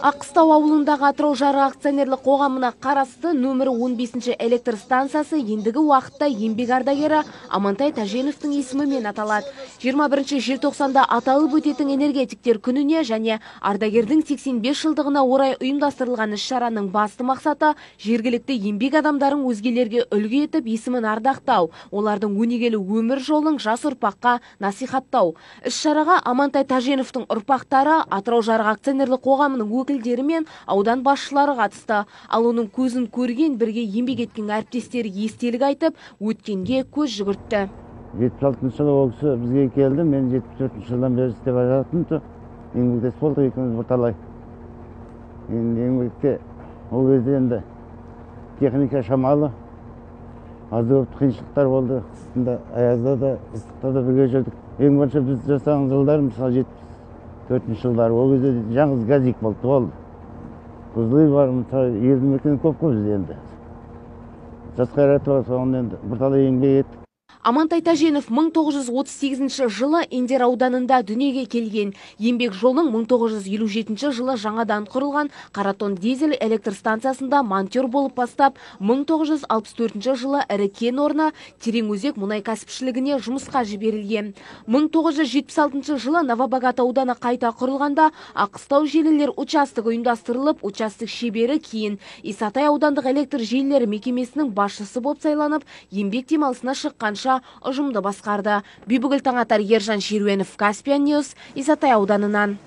Аққыстау ауылындағы Атырау жарық акционерлік қоғамына қарасты нөмірі 15 электр станциясы ендігі уақытта еңбек ардагері Амантай Тәженовтің есімімен аталады. 21 желтоқсанда аталып өтетін энергетиктер күніне және ардагердің 85 жылдығына орай ұйымдастырылған іс-шараның басты мақсаты жергілікті еңбек адамдарын өзгелерге үлгі етіп есімін ардақтау, олардың өнегелі өмір жолын жас ұрпаққа насихаттау. Іс-шараға Амантай Тәженовтің ұрпақтары Атырау жарық акционерлік қоғамының өкілдері мен аудан басшылары қатысты. Ал оның көзін көрген, бірге еңбек еткен әріптестері естелік айтып, өткенге көз жүгіртті. 76 жылы ол кісі бізге келді, мен 74 жылдан бері істеп жатырмын. Еңбектес болдық екеуміз бірталай. Еңбекте ол кезде енді техника шамалы, аз көп қиыншылықтар болды. Қыстында, аязда да, ыстықта да бірге жүрдік. Ең бірінші біз жасаған жылдар, мысалы 74 жылдар, ол кезде жаңыз газик болды. Бұзылы бар, мысалы елді мекен көп бізде енді. Жас қайраты бар, соған енді бірталай еңбек еттік. Амантай Тәженов 1938 жылы Индер ауданында дүниеге келген. Еңбек жолын 1957 жылы жаңадан құрылған Қаратон дизель электр станциясында монтер болып бастап, 1964 жылы ірі кен орны Тереңөзек мұнай кәсіпшілігіне жұмысқа жіберілген. 1976 жылы Новобогат ауданы қайта құрылғанда Аққыстау желілер участок ұйымдастырылып, участок шебері кейін Исатай аудандық электр желілері мекемесінің басшысы болып сайланып, еңбек демалысына шыққанша ұжымды басқарды. Бибігүл Таңатар, Ержан Шеруенов, Каспиан Ньюс, Исатай ауданынан.